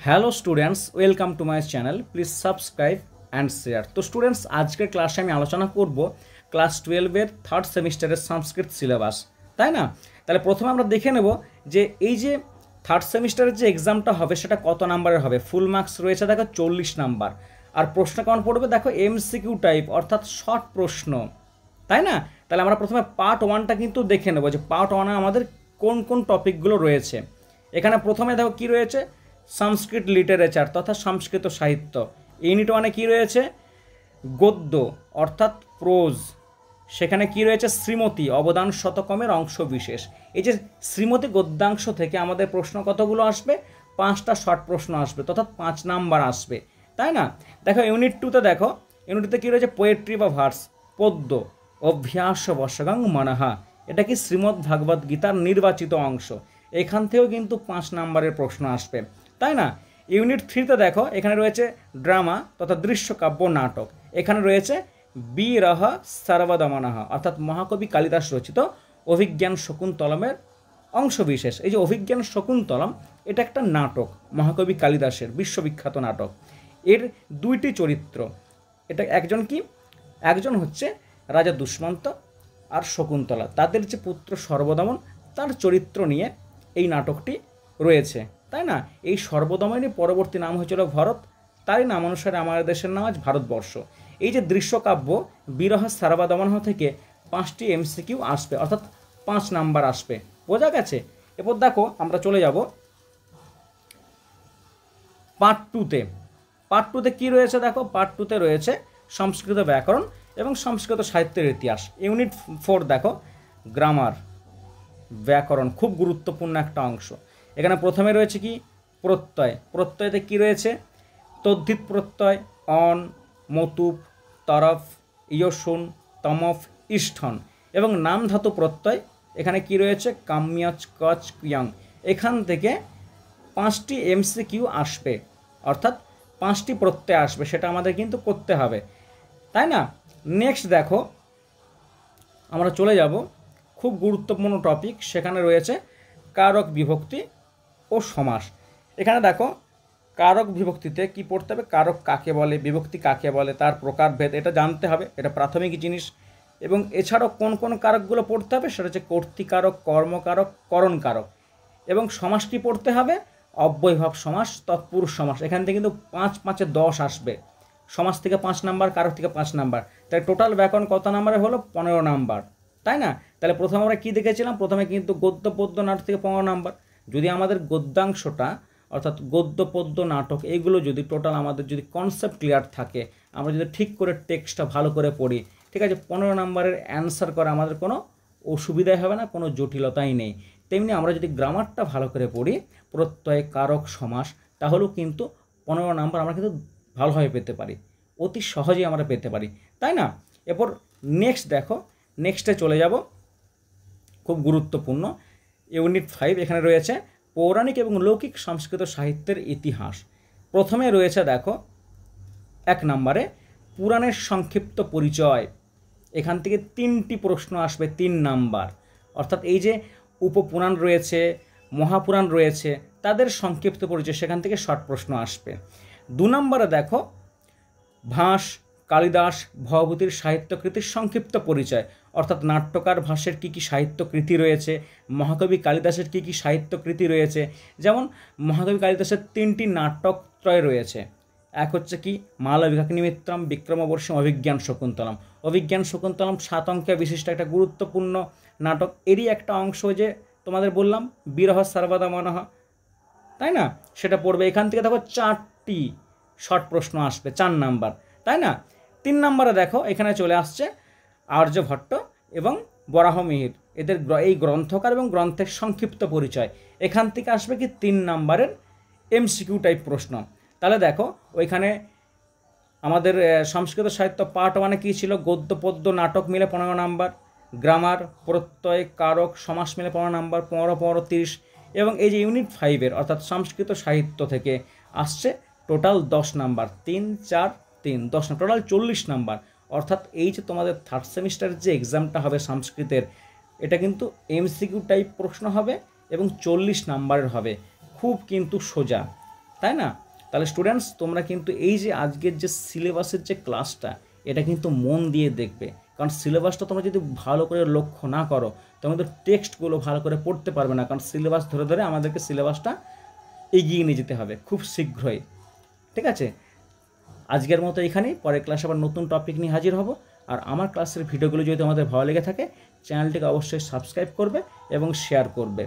Hello students, welcome to my channel. Please subscribe and share. তো students, আজকের ক্লাসে আমি আলোচনা করব ক্লাস 12-এর থার্ড সেমিস্টারের সংস্কৃত সিলেবাস, তাই না? তাহলে প্রথমে আমরা দেখে নেব যে এই যে থার্ড সেমিস্টারের যে এক্সামটা হবে সেটা কত নাম্বারের হবে। ফুল মার্কস রয়েছে দেখো 40 নাম্বার। আর প্রশ্ন কেমন পড়বে দেখো, এমসিকিউ টাইপ, অর্থাৎ শর্ট প্রশ্ন, তাই না? তাহলে আমরা প্রথমে পার্ট 1টা কিন্তু দেখে নেব যে পার্ট 1-এ আমাদের কোন কোন টপিকগুলো রয়েছে। এখানে প্রথমে দেখো কি রয়েছে, সংস্কৃত লিটারেচার তথা সংস্কৃত সাহিত্য। ইউনিট 1-এ কী রয়েছে, গদ্য অর্থাৎ প্রোজ। সেখানে কি রয়েছে, শ্রীমতী অবদান শতকমের অংশ বিশেষ। এই যে শ্রীমতী গদ্যাংশ থেকে আমাদের প্রশ্ন কতগুলো আসবে, 5টা শর্ট প্রশ্ন আসবে, অর্থাৎ 5 নাম্বার আসবে, তাই না? দেখো ইউনিট 2-তে দেখো, ইউনিট 2-তে কী রয়েছে, পোয়েট্রি বা ভার্স, পদ্য, অভ্যাস বর্ষগাং মনহা। এটা কি শ্রীমদ্ ভাগবত গীতার নির্বাচিত অংশ। এখান থেকেও কিন্তু 5 নাম্বারের প্রশ্ন আসবে, তাই না? ইউনিট 3-তে দেখো, এখানে রয়েছে ড্রামা তথা দৃশ্যকাব্য নাটক। এখানে রয়েছে বিরহ সর্বদমনঃ, অর্থাৎ মহাকবি কালিদাস রচিত অভিজ্ঞান শকুন্তলমের অংশবিশেষ। এই যে অভিজ্ঞান শকুন্তলম, এটা একটা নাটক, মহাকবি কালিদাসের বিশ্ববিখ্যাত নাটক। এর 2টি চরিত্র, এটা একজন হচ্ছে রাজা দুষ্মন্ত আর শকুন্তলা, তাদের যে পুত্র সর্বদমন, তার চরিত্র নিয়ে এই নাটকটি রয়েছে, তাই না? এই সর্বদমনের পরবর্তী নাম হয়েছিল ভরত, তারই নাম অনুসারে আমাদের দেশের নাম আজ ভারতবর্ষ। এই যে দৃশ্যকাব্য বিরহ সর্বদমনঃ থেকে 5টি এমসিকিউ আসবে, অর্থাৎ 5 নাম্বার আসবে। বোঝা গেছে? এরপর দেখো আমরা চলে যাব পার্ট 2-তে। পার্ট 2-তে কী রয়েছে দেখো, পার্ট 2-তে রয়েছে সংস্কৃত ব্যাকরণ এবং সংস্কৃত সাহিত্যের ইতিহাস। ইউনিট 4 দেখো, গ্রামার, ব্যাকরণ, খুব গুরুত্বপূর্ণ একটা অংশ। এখানে প্রথমে রয়েছে কি, প্রত্যয়। প্রত্যয়তে কি রয়েছে, তদ্ধিত প্রত্যয়, অন, মতুপ, তরফ, ইয়সুন, তমফ, ইষ্ঠন। এবং নাম ধাতু প্রত্যয়, এখানে কি রয়েছে, কাম্যচ, কচ, ক্রিয়ং। এখান থেকে 5টি এমসিকিউ আসবে, অর্থাৎ 5টি প্রত্যয় আসবে, সেটা আমাদের কিন্তু করতে হবে, তাই না? নেক্সট দেখো, আমরা চলে যাব খুব গুরুত্বপূর্ণ টপিক, সেখানে রয়েছে কারক বিভক্তি ও সমাস। এখানে দেখো, কারক বিভক্তিতে কি পড়তে হবে, কারক কাকে বলে, বিভক্তি কাকে বলে, তার প্রকারভেদ, এটা জানতে হবে, এটা প্রাথমিক জিনিস। এবং এছাড়াও কোন কোন কারকগুলো পড়তে হবে, সেটা হচ্ছে কর্তৃকারক, কর্মকারক, করণকারক। এবং সমাস কি পড়তে হবে, অব্যয়ভাব সমাস, তৎপুরুষ সমাস। এখান থেকে কিন্তু 5 5-এ 10 আসবে। সমাস থেকে 5 নাম্বার, কারক থেকে 5 নাম্বার, তাই টোটাল ব্যাকরণ কত নাম্বারে হলো, 15 নাম্বার, তাই না? তাহলে প্রথমে আমরা কী দেখেছিলাম, প্রথমে কিন্তু গদ্য পদ্য নাটক থেকে 15 নাম্বার। যদি আমাদের গদ্যাংশটা, অর্থাৎ গদ্য পদ্য নাটক, এইগুলো যদি টোটাল আমাদের যদি কনসেপ্ট ক্লিয়ার থাকে, আমরা যদি ঠিক করে টেক্সটটা ভালো করে পড়ি, ঠিক আছে, 15 নাম্বারের অ্যান্সার করা আমাদের কোনো অসুবিধাই হবে না, কোনো জটিলতাই নেই। তেমনি আমরা যদি গ্রামারটা ভালো করে পড়ি, প্রত্যয়, কারক, সমাস, তাহলেও কিন্তু 15 নাম্বার আমরা কিন্তু ভালোভাবে পেতে পারি, অতি সহজেই আমরা পেতে পারি, তাই না? এরপর নেক্সট দেখো, নেক্সটে চলে যাব, খুব গুরুত্বপূর্ণ ইউনিট 5। এখানে রয়েছে পৌরাণিক এবং লৌকিক সংস্কৃত সাহিত্যের ইতিহাস। প্রথমে রয়েছে দেখো 1 নম্বরে পুরাণের সংক্ষিপ্ত পরিচয়। এখান থেকে 3টি প্রশ্ন আসবে, 3 নাম্বার, অর্থাৎ এই যে উপপুরাণ রয়েছে, মহাপুরাণ রয়েছে, তাদের সংক্ষিপ্ত পরিচয়, সেখান থেকে শর্ট প্রশ্ন আসবে। 2 নম্বরে দেখো ভাস, কালিদাস, ভবভূতির সাহিত্যকৃতির সংক্ষিপ্ত পরিচয়, অর্থাৎ নাট্যকার ভাসের কী কী সাহিত্যকৃতি রয়েছে, মহাকবি কালিদাসের কী কী সাহিত্যকৃতি রয়েছে। যেমন মহাকবি কালিদাসের 3টি নাটকত্রয় রয়েছে। এক হচ্ছে কি, মালবিকাগ্নিমিত্রম, বিক্রমবর্ষম, অভিজ্ঞান শকুন্তলম। অভিজ্ঞান শকুন্তলম 7 অঙ্কে বিশিষ্ট একটা গুরুত্বপূর্ণ নাটক। এরই একটা অংশ যে তোমাদের বললাম, বিরহ সর্বদমনঃ, তাই না? সেটা পড়বে। এখান থেকে দেখো 4টি শর্ট প্রশ্ন আসবে, 4 নাম্বার, তাই না? 3 নাম্বারে দেখো, এখানে চলে আসছে আর্যভট্ট এবং বরাহমিহির, এদের এই গ্রন্থকার এবং গ্রন্থের সংক্ষিপ্ত পরিচয়। এখান থেকে আসবে কি 3 নাম্বারের এমসিকিউ টাইপ প্রশ্ন। তাহলে দেখো, ওইখানে আমাদের সংস্কৃত সাহিত্য পার্ট 1-এ কী ছিল, গদ্য পদ্য নাটক মিলে 15 নাম্বার, গ্রামার, প্রত্যয়, কারক, সমাস মিলে 15 নাম্বার, 15 15 30। এবং এই যে ইউনিট 5-এর অর্থাৎ সংস্কৃত সাহিত্য থেকে আসছে total 10 number, 3 4 3 10 number, total 40 number. অর্থাৎ এই যে তোমাদের থার্ড সেমিস্টারের যে এক্সামটা হবে সংস্কৃতের, এটা কিন্তু এমসিকিউ টাইপ প্রশ্ন হবে এবং 40 নাম্বারের হবে। খুব কিন্তু সোজা, তাই না? তাহলে স্টুডেন্টস তোমরা কিন্তু এই যে আজকের যে সিলেবাসের যে ক্লাসটা, এটা কিন্তু মন দিয়ে দেখবে, কারণ সিলেবাসটা তোমরা যদি ভালো করে লক্ষ্য না করো তোমরা কিন্তু টেক্সটগুলো ভালো করে পড়তে পারবে না, কারণ সিলেবাস ধরে ধরে আমাদেরকে সিলেবাসটা এগিয়ে নিয়ে যেতে হবে খুব শীঘ্রই। ঠিক আছে, আজকের মতো এখানেই, পরের ক্লাসে আবার নতুন টপিক নিয়ে হাজির হব। আর আমার ক্লাসের ভিডিওগুলো যদি তোমাদের ভালো লেগে থাকে চ্যানেলটিকে অবশ্যই সাবস্ক্রাইব করবে এবং শেয়ার করবে।